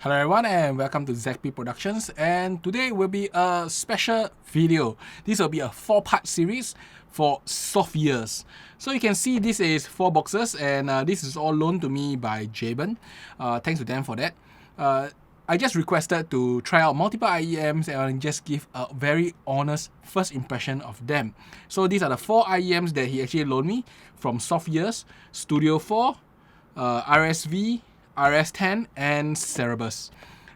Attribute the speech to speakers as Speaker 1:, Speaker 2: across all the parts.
Speaker 1: Hello everyone and welcome to ZP Productions, and today will be a special video. This will be a 4-part series for Softears. So you can see this is 4 boxes, and this is all loaned to me by Jaben. Thanks to them for that. I just requested to try out multiple IEMs and just give a very honest first impression of them. So these are the 4 IEMs that he actually loaned me from Softears, Studio 4, RSV, RS10 and Cerberus.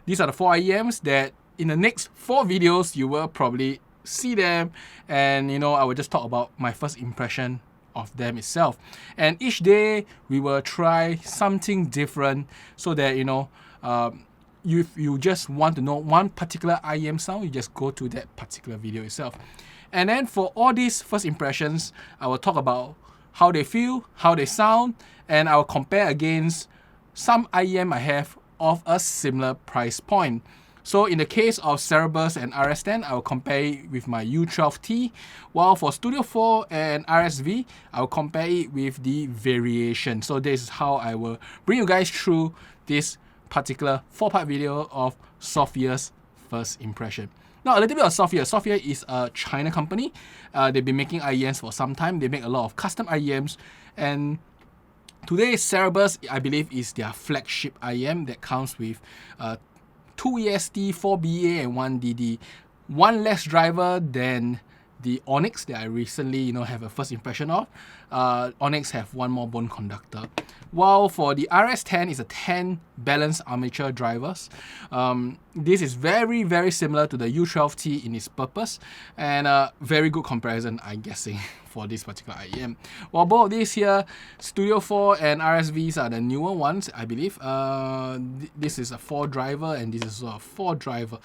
Speaker 1: These are the 4 IEMs that in the next 4 videos you will probably see them, and I will just talk about my first impression of them itself. And each day we will try something different so that if you just want to know one particular IEM sound, you just go to that particular video itself. And then for all these first impressions, I will talk about how they feel, how they sound, and I will compare against some IEM I have of a similar price point. So in the case of Cerberus and RS10, I will compare it with my U12T, while for Studio 4 and RSV, I will compare it with the variation. So this is how I will bring you guys through this particular 4-part video of Softears' first impression. Now, a little bit of Softears. Softears is a China company. They've been making IEMs for some time. They make a lot of custom IEMs, and today, Cerberus, I believe, is their flagship IEM that comes with 2 EST, 4 BA, and 1 DD. One less driver than the Onyx that I recently, have a first impression of. Onyx have 1 more bone conductor. While for the RS10 is a 10 balanced armature drivers. This is very, very similar to the U12T in its purpose, and a very good comparison, I'm guessing, for this particular IEM. While both of these here, Studio 4 and RSVs are the newer ones, I believe. This is a 4 driver and this is a 4 driver.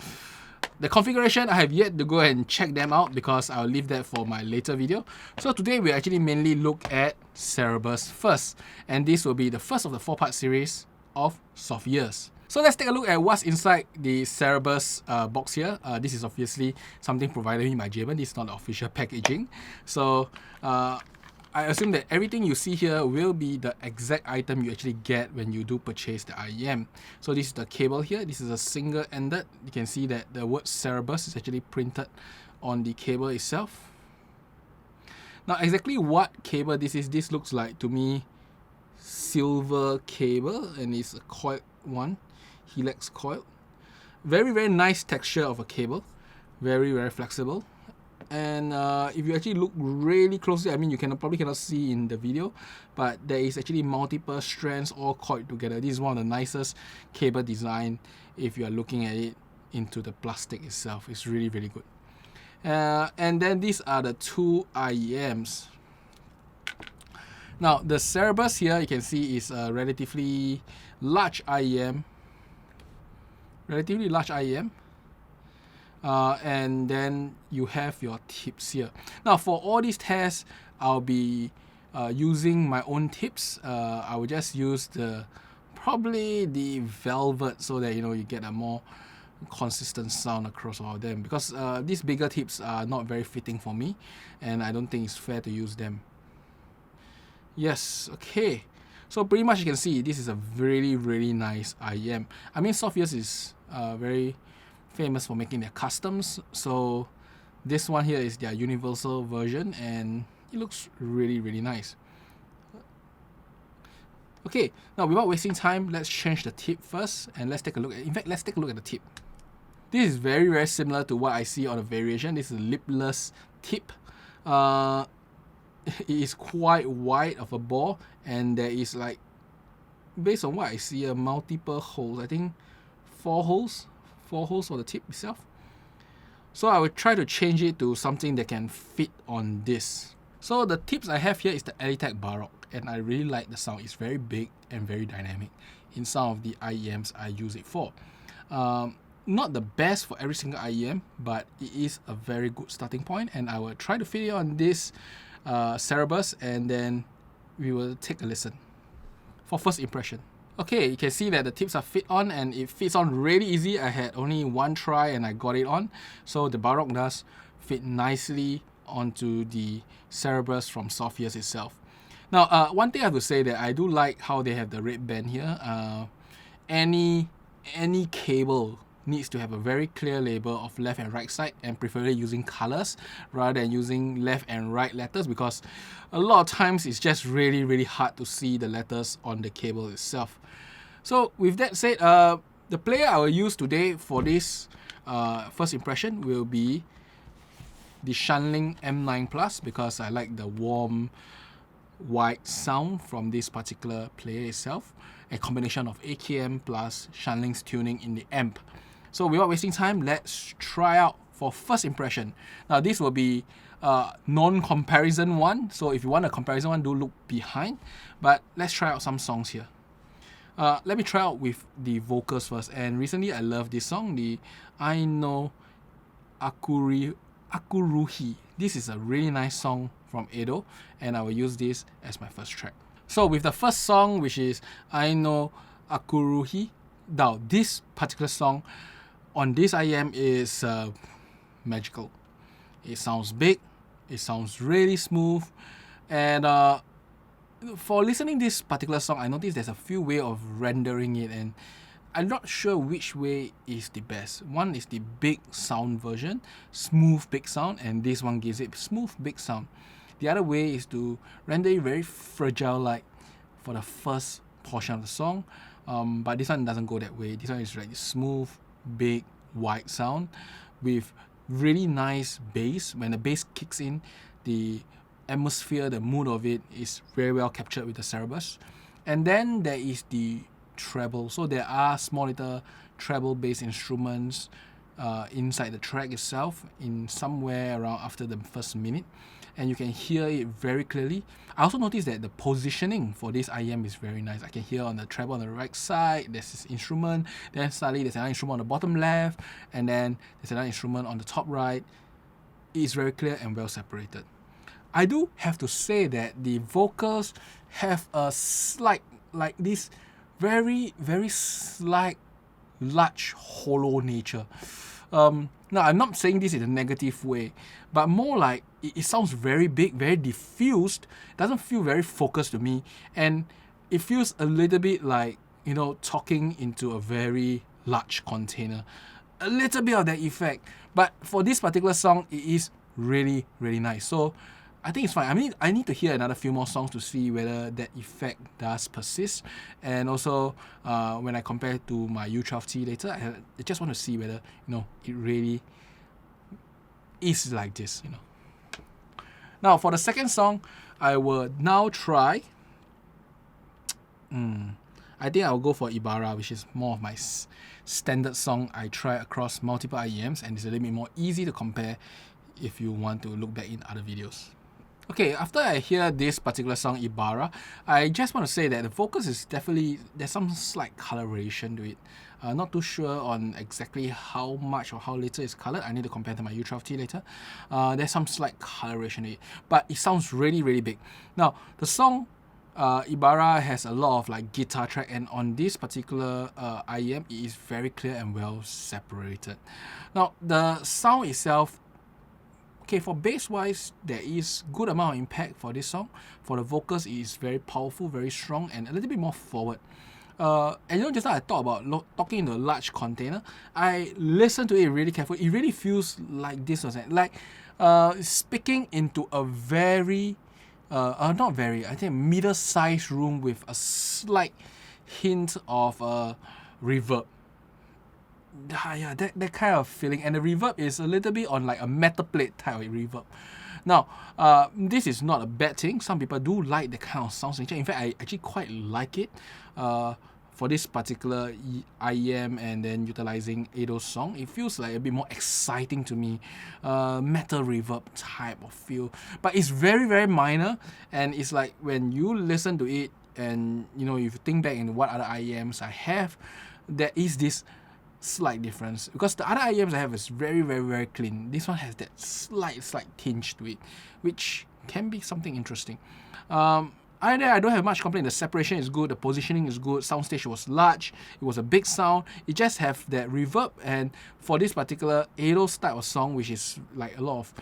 Speaker 1: The configuration, I have yet to go and check them out because I'll leave that for my later video. So today we actually mainly look at Cerberus first, and this will be the first of the 4-part series of Softears. So let's take a look at what's inside the Cerberus box here. This is obviously something provided me by Jaben. This is not the official packaging. So I assume that everything you see here will be the exact item you actually get when you do purchase the IEM. So this is the cable here. This is a single-ended. You can see that the word Cerberus is actually printed on the cable itself. Now, exactly what cable this is, this looks like to me silver cable, and it's a coiled one, helix coil. Very, very nice texture of a cable. Very, very flexible. And if you actually look really closely, I mean, you probably cannot see in the video, but there is actually multiple strands all coiled together. This is one of the nicest cable design if you are looking at it into the plastic itself. It's really, really good. And then these are the 2 IEMs. Now, the Cerberus here, you can see, is a relatively large IEM. And then you have your tips here. Now, for all these tests, I'll be using my own tips. I will just use probably the velvet so that you get a more consistent sound across all of them, because these bigger tips are not very fitting for me, and I don't think it's fair to use them. Yes, okay. So pretty much you can see this is a really, really nice IEM. I mean, Softears is very famous for making their customs, so this one here is their universal version, and it looks really, really nice. Okay, now without wasting time, let's change the tip first, and let's take a look at the tip. This is very, very similar to what I see on the variation. This is a lipless tip. It is quite wide of a bore, and there is, like, based on what I see, multiple holes. I think 4 holes for the tip itself. So I will try to change it to something that can fit on this. So the tips I have here is the Eletech Baroque, and I really like the sound. It's very big and very dynamic in some of the IEMs I use it for. Not the best for every single IEM, but it is a very good starting point, and I will try to fit it on this Cerberus, and then we will take a listen for first impression. Okay, you can see that the tips are fit on, and it fits on really easy. I had only 1 try and I got it on. So the Baroque does fit nicely onto the Cerberus from Softears itself. Now, one thing I have to say that I do like how they have the red band here. Any any cable needs to have a very clear label of left and right side, and preferably using colors rather than using left and right letters, because a lot of times it's just really hard to see the letters on the cable itself. So with that said, the player I will use today for this first impression will be the Shanling M9 Plus, because I like the warm white sound from this particular player itself, a combination of AKM plus Shanling's tuning in the amp. So without wasting time, let's try out for first impression. Now this will be non-comparison one, so if you want a comparison one, do look behind. But let's try out some songs here. Let me try out with the vocals first. And recently I love this song, the I No Akuruhi. This is a really nice song from Edo, and I will use this as my first track. So with the first song, which is I No Akuruhi, now this particular song on this IEM is magical. It sounds big, it sounds really smooth, and for listening this particular song, I noticed there's a few ways of rendering it, and I'm not sure which way is the best. One is the big sound version, smooth big sound, and this one gives it smooth big sound. The other way is to render it very fragile, like for the first portion of the song, but this one doesn't go that way. This one is like smooth, big, wide sound with really nice bass. When the bass kicks in, the atmosphere, the mood of it is very well captured with the Cerberus. And then there is the treble. So there are small little treble based instruments inside the track itself, in somewhere around after the first minute, and you can hear it very clearly. I also noticed that the positioning for this IEM is very nice. I can hear on the treble on the right side, there's this instrument, then suddenly there's another instrument on the bottom left, and then there's another instrument on the top right. It's very clear and well separated. I do have to say that the vocals have a slight, like this very slight, large, hollow nature. Now, I'm not saying this in a negative way, but more like it sounds very big, very diffused. It doesn't feel very focused to me, and it feels a little bit like, you know, talking into a very large container. A little bit of that effect, but for this particular song, it is really nice. So I think it's fine. I mean, I need to hear another few more songs to see whether that effect does persist. And also, when I compare it to my U12T later, I just want to see whether, you know, it really is like this, you know. Now, for the second song, I will now try. I think I'll go for Ibarra, which is more of my standard song I try across multiple IEMs, and it's a little bit more easy to compare if you want to look back in other videos. Okay, after I hear this particular song, Ibarra, I just want to say that the vocals is definitely, there's some slight coloration to it. Not too sure on exactly how much or how little it's colored. I need to compare to my U12T later. There's some slight coloration to it, but it sounds really big. Now, the song Ibarra has a lot of like guitar track, and on this particular IEM, it is very clear and well separated. Now, the sound itself, okay, for bass wise, there is good amount of impact for this song. For the vocals, it is very powerful, very strong, and a little bit more forward. And you know, just now I talked about talking in a large container. I listened to it really carefully. It really feels like this was like speaking into a very, not very, I think middle-sized room with a slight hint of reverb. Yeah, that kind of feeling, and the reverb is a little bit on like a metal plate type of reverb. Now, this is not a bad thing. Some people do like the kind of sound signature. In fact, I actually quite like it for this particular IEM, and then utilizing Edo's song. It feels like a bit more exciting to me, metal reverb type of feel. But it's very minor, and it's like when you listen to it, and you know, if you think back in what other IEMs I have, there is this slight difference, because the other IEMs I have is very clean. This one has that slight tinge to it, which can be something interesting. I don't have much complaint. The separation is good, the positioning is good, soundstage was large, it was a big sound. It just have that reverb, and for this particular Edo type of song, which is like a lot of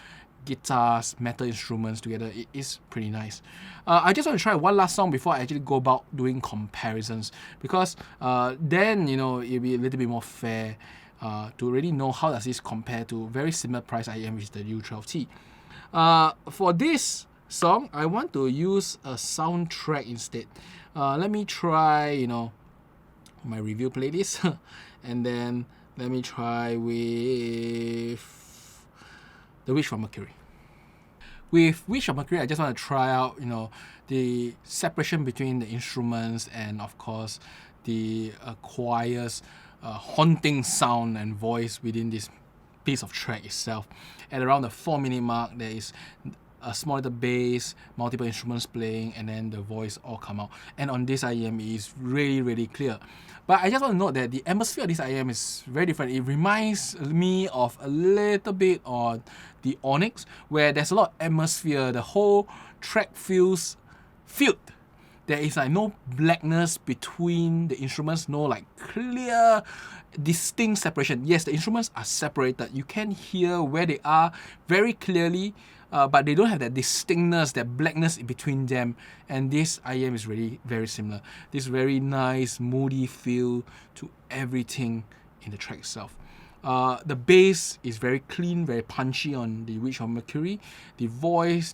Speaker 1: guitars, metal instruments together. It is pretty nice. I just want to try one last song before I actually go about doing comparisons, because then, you know, it'll be a little bit more fair to really know how does this compare to very similar price IEM, which is the U12T. For this song, I want to use a soundtrack instead. Let me try, you know, my review playlist, and then let me try with the Wish from Mercury. With Wish of Mercury, I just want to try out, you know, the separation between the instruments and, of course, the choir's haunting sound and voice within this piece of track itself. At around the 4-minute mark, there is a small little bass, multiple instruments playing, and then the voice all come out. And on this IEM, it is really, really clear. But I just want to note that the atmosphere of this IEM is very different. It reminds me of a little bit on the Onyx, where there's a lot of atmosphere. The whole track feels filled. There is like no blackness between the instruments, no like clear, distinct separation. Yes, the instruments are separated. You can hear where they are very clearly, but they don't have that distinctness, that blackness in between them. And this IEM is really very similar. This very nice, moody feel to everything in the track itself. The bass is very clean, very punchy on the Wish of Mercury. The voice,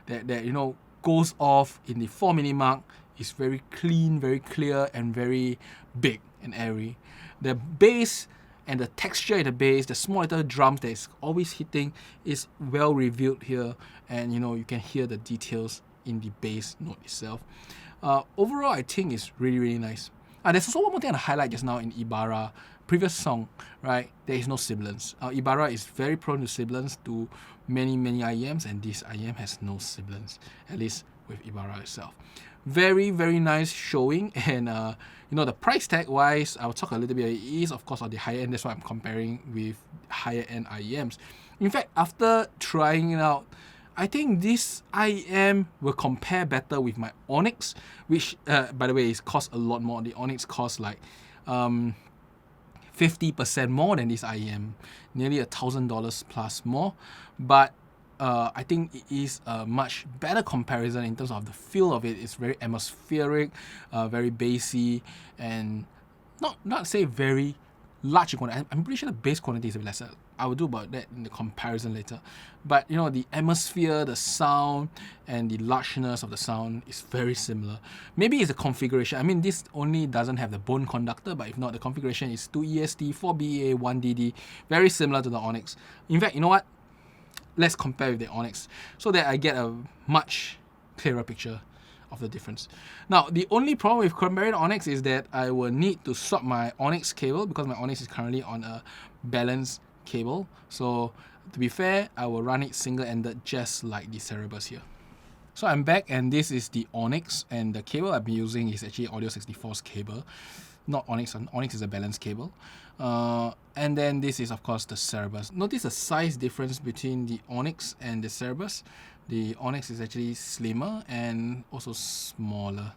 Speaker 1: that you know, goes off in the 4-minute mark is very clean, very clear, and very big and airy. The bass and the texture in the bass, the small little drums that is always hitting, is well revealed here, and you know, you can hear the details in the bass note itself. Overall, I think it's really, really nice. There's also one more thing to highlight just now in Ibarra. Previous song, right? There is no sibilance. Ibarra is very prone to sibilance to many IEMs, and this IEM has no sibilance, at least with Ibarra itself. Very, very nice showing, and you know, the price tag wise, I'll talk a little bit. It is, of course, on the higher end. That's why I'm comparing with higher end IEMs. In fact, after trying it out, I think this IEM will compare better with my Onyx, which, by the way, it costs a lot more. The Onyx costs like 50% more than this IEM, nearly $1,000 plus more. But I think it is a much better comparison in terms of the feel of it. It's very atmospheric, very bassy, and not say very large in quantity. I'm pretty sure the bass quantity is a bit lesser. I will do about that in the comparison later. But you know, the atmosphere, the sound, and the largeness of the sound is very similar. Maybe it's the configuration. I mean, this only doesn't have the bone conductor, but if not, the configuration is 2 ESD, 4 BA, 1 DD. Very similar to the Onyx. In fact, you know what? Let's compare with the Onyx so that I get a much clearer picture of the difference. Now, the only problem with comparing Onyx is that I will need to swap my Onyx cable, because my Onyx is currently on a balanced cable. So to be fair, I will run it single-ended just like the Cerberus here. So I'm back, and this is the Onyx, and the cable I've been using is actually Audio 64's cable, not Onyx. Onyx is a balanced cable. And then this is, of course, the Cerberus. Notice the size difference between the Onyx and the Cerberus. The Onyx is actually slimmer and also smaller.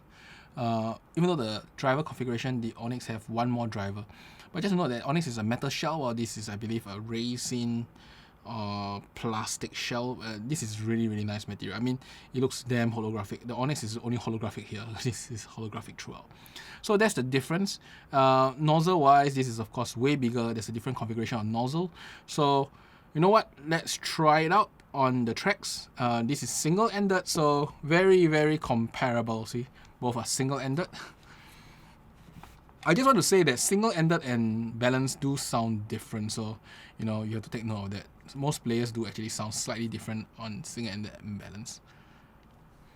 Speaker 1: Even though the driver configuration, the Onyx have one more driver. But just note that Onyx is a metal shell, while this is, I believe, a resin plastic shell. This is really, really nice material. I mean, it looks damn holographic. The Onyx is only holographic here. This is holographic throughout. So that's the difference. Nozzle wise, this is of course way bigger. There's a different configuration of nozzle. So you know what? Let's try it out on the tracks. This is single-ended, so very, very comparable. See, both are single-ended. I just want to say that single-ended and balanced do sound different, so you know, you have to take note of that. Most players do actually sound slightly different on single-ended and balanced.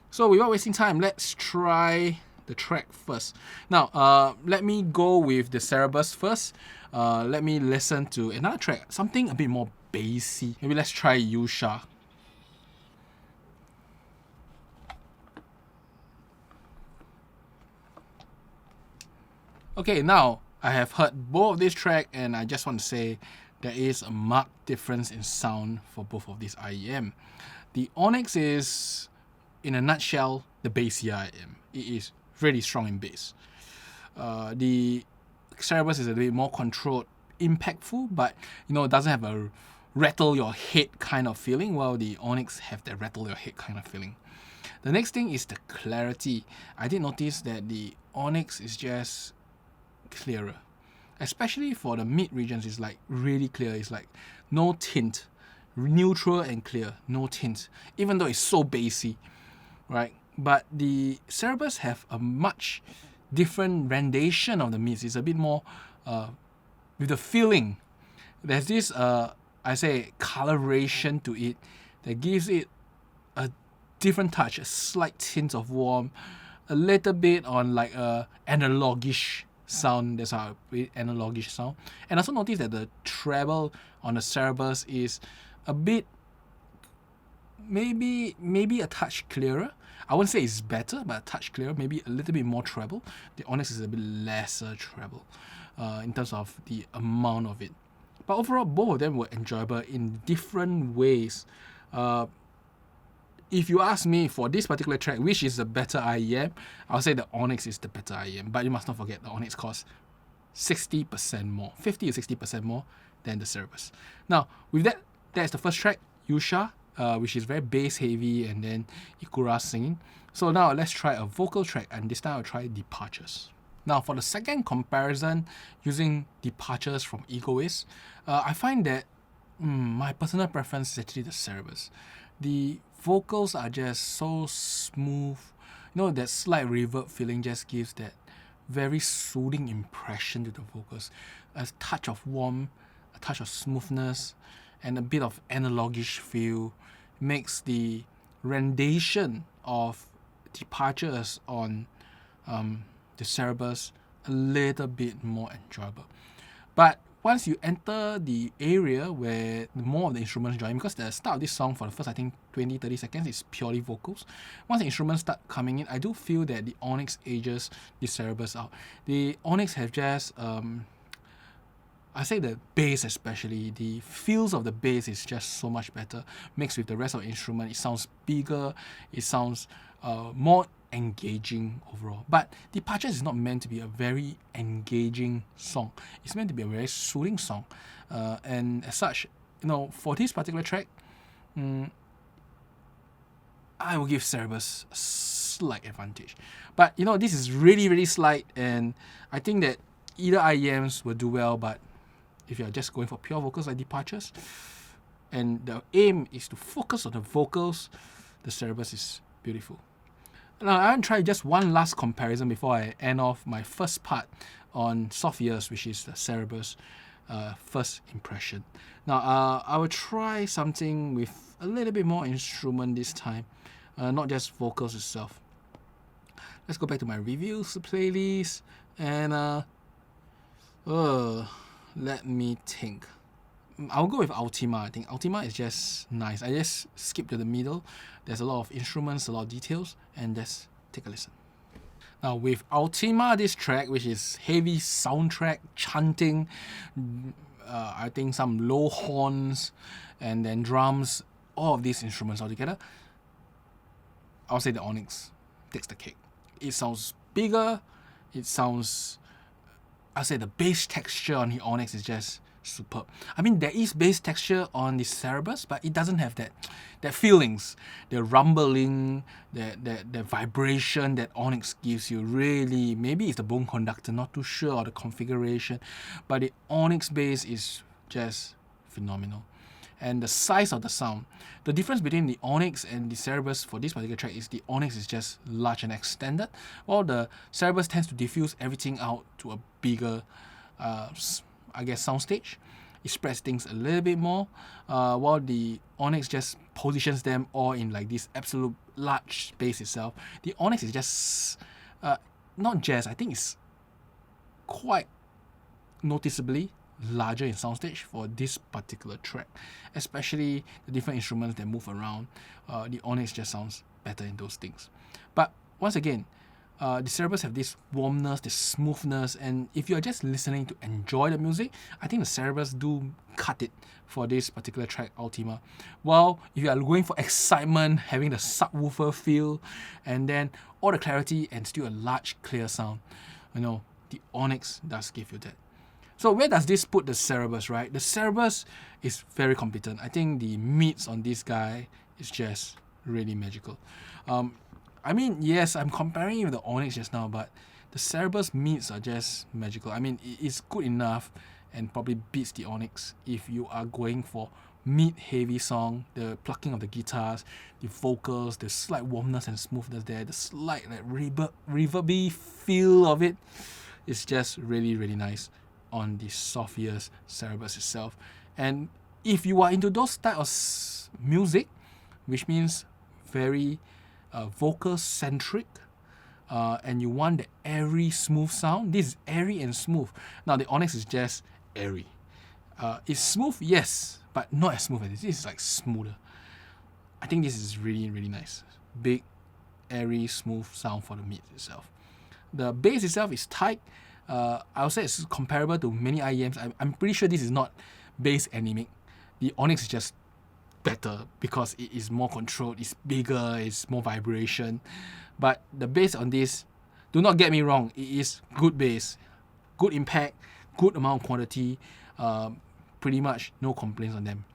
Speaker 1: So without wasting time, let's try the track first. Now, let me go with the Cerberus first. Let me listen to another track, something a bit more bassy. Maybe let's try Yusha. Okay, now I have heard both of this track, and I just want to say there is a marked difference in sound for both of these IEM. The Onyx is, in a nutshell, the bassy IEM. It is really strong in bass. The Cerberus is a bit more controlled, impactful, but you know, it doesn't have a rattle your head kind of feeling, while the Onyx have that rattle your head kind of feeling. The next thing is the clarity. I did notice that the Onyx is just clearer, especially for the mid regions. It's like really clear. It's like no tint, neutral and clear, no tint, even though it's so bassy, right? But the Cerberus have a much different rendition of the mids. It's a bit more with the feeling. There's this I say coloration to it that gives it a different touch, a slight tint of warm, a little bit on like a analogish sound. That's how analogish sound. And also notice that the treble on the Cerberus is a bit, maybe a touch clearer. I wouldn't say it's better, but a touch clearer, maybe a little bit more treble. The Onyx is a bit lesser treble in terms of the amount of it. But overall, both of them were enjoyable in different ways. If you ask me for this particular track, which is the better IEM, I'll say the Onyx is the better IEM. But you must not forget, the Onyx costs 60% more, 50 to 60% more than the Cerberus. Now, with that, that's the first track, Yusha, which is very bass heavy, and then Ikura singing. So now let's try a vocal track, and this time I'll try Departures. Now for the second comparison using Departures from Egoist, I find that my personal preference is actually the Cerberus. The vocals are just so smooth. You know, that slight reverb feeling just gives that very soothing impression to the vocals. A touch of warmth, a touch of smoothness, and a bit of analogish feel makes the rendition of Departures on the Cerberus a little bit more enjoyable. But once you enter the area where more of the instruments join, because the start of this song for the first, I think, 20-30 seconds is purely vocals. Once the instruments start coming in, I do feel that the Onyx ages the Cerberus out. The Onyx have just, I say the bass especially, the feels of the bass is just so much better. Mixed with the rest of the instrument, it sounds bigger, it sounds more engaging overall. But Departures is not meant to be a very engaging song. It's meant to be a very soothing song. And as such, you know, for this particular track, I will give Cerberus a slight advantage. But, you know, this is really, really slight, and I think that either IEMs will do well, but if you're just going for pure vocals like Departures, and the aim is to focus on the vocals, the Cerberus is beautiful. Now, I want to try just one last comparison before I end off my first part on Softears, which is the Cerberus first impression. Now, I will try something with a little bit more instrument this time, not just vocals itself. Let's go back to my reviews playlist, and let me think. I'll go with Ultima. I think Ultima is just nice. I just skip to the middle. There's a lot of instruments, a lot of details, and let's take a listen. Now with Ultima, this track, which is heavy soundtrack, chanting, I think some low horns, and then drums, all of these instruments all together, I'll say the Onyx takes the cake. It sounds bigger, it sounds, I'll say the bass texture on the Onyx is just superb. I mean, there is bass texture on the Cerberus, but it doesn't have that feelings, the rumbling, the vibration that Onyx gives you. Really, maybe it's the bone conductor, not too sure, or the configuration, but the Onyx bass is just phenomenal. And the size of the sound, the difference between the Onyx and the Cerberus for this particular track is the Onyx is just large and extended, while the Cerberus tends to diffuse everything out to a bigger I guess soundstage. It spreads things a little bit more, while the Onyx just positions them all in like this absolute large space itself. The Onyx is just not just, I think it's quite noticeably larger in soundstage for this particular track, especially the different instruments that move around. The Onyx just sounds better in those things. But once again, the Cerberus have this warmness, this smoothness, and if you're just listening to enjoy the music, I think the Cerberus do cut it for this particular track, Ultima. While if you are going for excitement, having the subwoofer feel, and then all the clarity and still a large clear sound, you know, the Onyx does give you that. So where does this put the Cerberus, right? The Cerberus is very competent. I think the mids on this guy is just really magical. I mean, yes, I'm comparing it with the Onyx just now, but the Cerberus mids are just magical. I mean, it's good enough and probably beats the Onyx if you are going for mid-heavy song, the plucking of the guitars, the vocals, the slight warmness and smoothness there, the slight like reverby feel of it. It's just really, really nice on the Softears Cerberus itself. And if you are into those type of music, which means very vocal centric, and you want the airy smooth sound, this is airy and smooth. Now the Onyx is just airy. It's smooth, yes, but not as smooth as this. This is like smoother. I think this is really, really nice. Big, airy, smooth sound for the mid itself. The bass itself is tight. I would say it's comparable to many IEMs. I'm pretty sure this is not bass anemic. The Onyx is just better because it is more controlled, it's bigger, it's more vibration. But the bass on this, do not get me wrong, it is good bass, good impact, good amount of quantity, pretty much no complaints on them.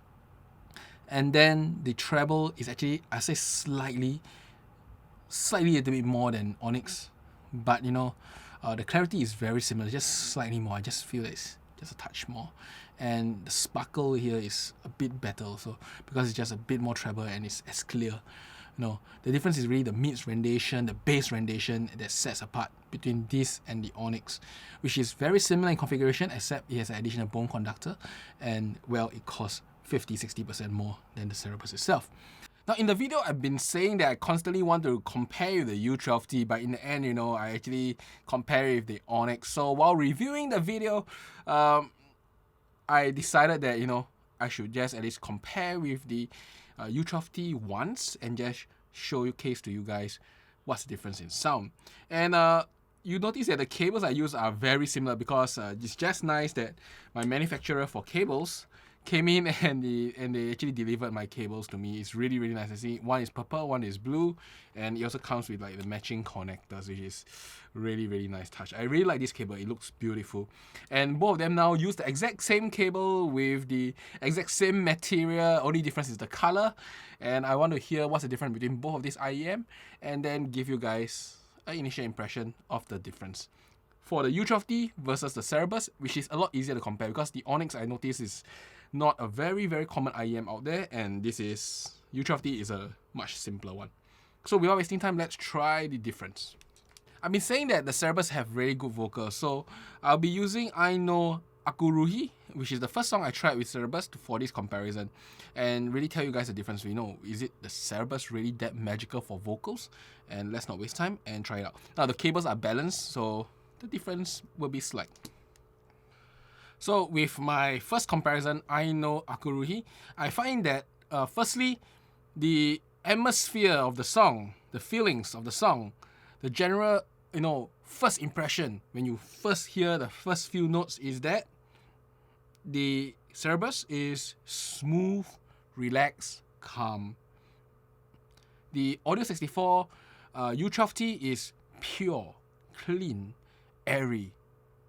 Speaker 1: And then the treble is actually, I say slightly a little bit more than Onyx, but you know, the clarity is very similar, just slightly more. I just feel it's just a touch more. And the sparkle here is a bit better also because it's just a bit more treble and it's as clear. No, the difference is really the mids rendition, the bass rendition that sets apart between this and the Onyx, which is very similar in configuration except it has an additional bone conductor and, well, it costs 50-60% more than the Cerberus itself. Now in the video, I've been saying that I constantly want to compare with the U12T, but in the end, you know, I actually compare it with the Onyx. So while reviewing the video, I decided that, you know, I should just at least compare with the U12T once and just showcase to you guys what's the difference in sound. And you notice that the cables I use are very similar because it's just nice that my manufacturer for cables came in and they actually delivered my cables to me. It's really, really nice. I see one is purple, one is blue, and it also comes with like the matching connectors, which is really, really nice touch. I really like this cable. It looks beautiful. And both of them now use the exact same cable with the exact same material. Only difference is the color. And I want to hear what's the difference between both of these IEM and then give you guys an initial impression of the difference. For the U12T versus the Cerberus, which is a lot easier to compare because the Onyx I noticed is not a very, very common IEM out there, and this is U12T is a much simpler one. So without wasting time, let's try the difference. I've been saying that the Cerberus have really good vocals, so I'll be using I Know Akuruhi, which is the first song I tried with Cerberus for this comparison, and really tell you guys the difference. We know, is it the Cerberus really that magical for vocals? And let's not waste time and try it out. Now the cables are balanced, so the difference will be slight. So with my first comparison, I Know Akuruhi, I find that firstly, the atmosphere of the song, the feelings of the song, the general, you know, first impression when you first hear the first few notes is that the Cerberus is smooth, relaxed, calm. The Audio 64 U12T is pure, clean, airy,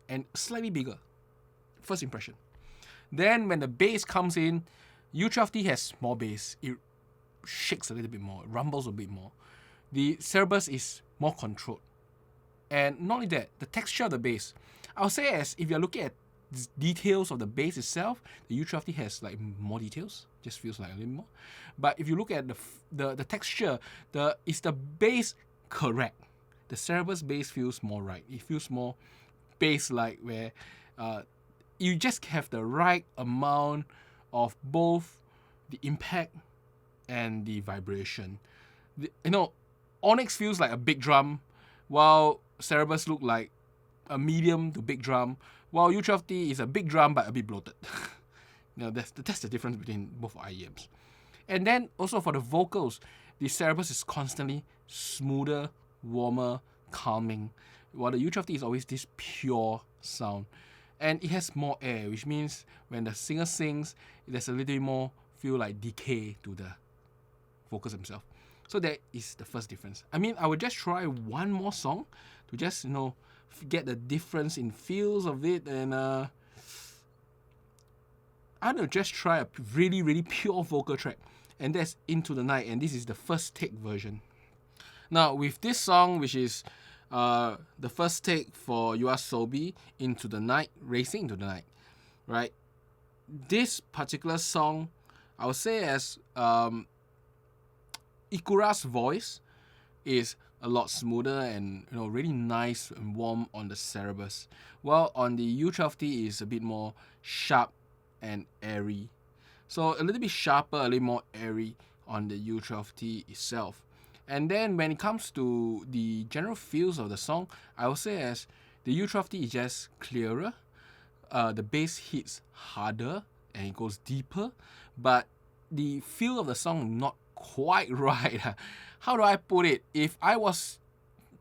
Speaker 1: and slightly bigger. First impression. Then when the bass comes in, U12T has more bass. It shakes a little bit more, it rumbles a bit more. The Cerberus is more controlled. And not only that, the texture of the bass. I'll say as if you're looking at details of the bass itself, the U12T has like more details, just feels like a little more. But if you look at the texture, is the bass correct? The Cerberus bass feels more right. It feels more bass-like, where you just have the right amount of both the impact and the vibration. You know, Onyx feels like a big drum, while Cerberus look like a medium to big drum, while U12T is a big drum but a bit bloated. You know, that's the difference between both IEMs. And then also for the vocals, the Cerberus is constantly smoother, warmer, calming, while the U12T is always this pure sound. And it has more air, which means when the singer sings, there's a little bit more feel like decay to the vocals themselves. So that is the first difference. I mean, I would just try one more song to just, you know, get the difference in feels of it and I'm gonna just try a really, really pure vocal track, and that's Into the Night, and this is the first take version. Now, with this song, which is the first take for YOASOBI, Into the Night, Racing Into the Night, right? This particular song, I would say as Ikura's voice is a lot smoother and really nice and warm on the Cerberus, while on the U12T is a bit more sharp and airy. So a little bit sharper, a little more airy on the U12T itself. And then when it comes to the general feels of the song, I would say as the U12T is just clearer, the bass hits harder and it goes deeper, but the feel of the song not quite right. How do I put it? If I was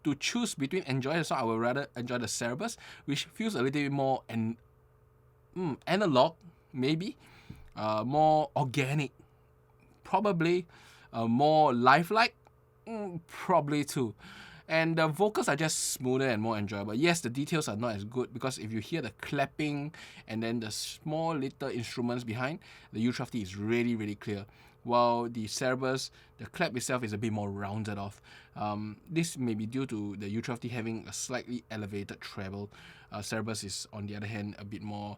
Speaker 1: to choose between enjoying the song, I would rather enjoy the Cerberus, which feels a little bit more analog, maybe, more organic, probably, more lifelike, probably too. And the vocals are just smoother and more enjoyable. Yes, the details are not as good because if you hear the clapping and then the small little instruments behind, the U12T is really, really clear. While the Cerberus, the clap itself is a bit more rounded off. This may be due to the U12T having a slightly elevated treble. Cerberus is, on the other hand, a bit more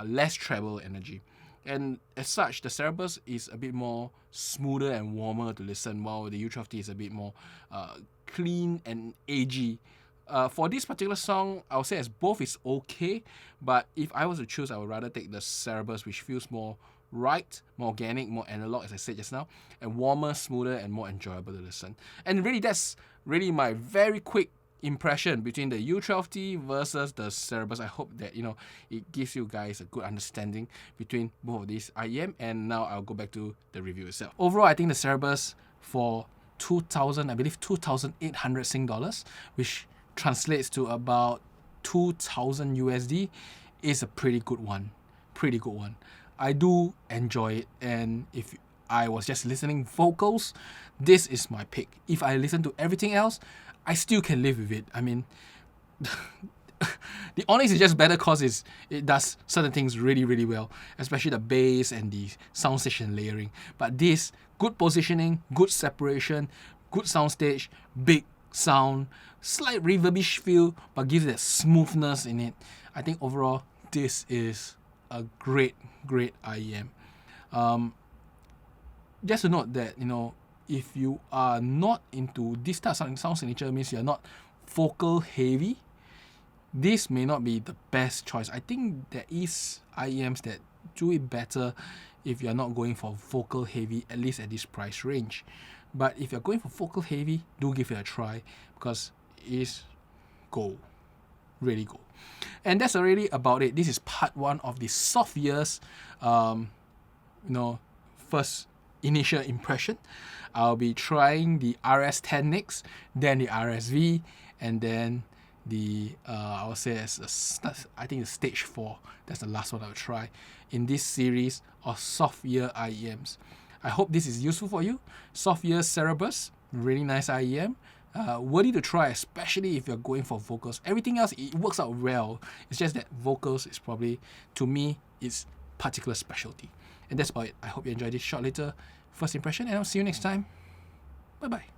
Speaker 1: less treble energy. And as such, the Cerberus is a bit more smoother and warmer to listen, while the U12T is a bit more clean and agey. For this particular song, I would say as both is okay, but if I was to choose, I would rather take the Cerberus, which feels more right, more organic, more analog, as I said just now, and warmer, smoother, and more enjoyable to listen. And really, that's really my very quick impression between the U12T versus the Cerberus. I hope that it gives you guys a good understanding between both of these IEM. And now I'll go back to the review itself. Overall, I think the Cerberus for 2,000, I believe 2,800 Sing dollars, which translates to about 2,000 USD, is a pretty good one. Pretty good one. I do enjoy it, and if I was just listening vocals, this is my pick. If I listen to everything else, I still can live with it. I mean, the Onyx is just better because it does certain things really, really well, especially the bass and the soundstage layering. But this, good positioning, good separation, good soundstage, big sound, slight reverbish feel, but gives that smoothness in it. I think overall, this is a great IEM. Just to note that, if you are not into this type of sound signature, means you're not vocal heavy, this may not be the best choice. I think there is IEMs that do it better if you're not going for vocal heavy, at least at this price range. But if you're going for vocal heavy, do give it a try because it is gold. Really gold. And that's already about it. This is part 1 of the Softears first initial impression. I'll be trying the RS10 next, then the RSV, and then the I would say I think the stage 4. That's the last one I'll try in this series of Softears IEMs. I hope this is useful for you. Softears Cerberus, really nice IEM. Worthy to try, especially if you're going for vocals. Everything else, it works out well. It's just that vocals is probably, to me, its particular specialty. And that's about it. I hope you enjoyed this short little first impression, and I'll see you next time. Bye-bye.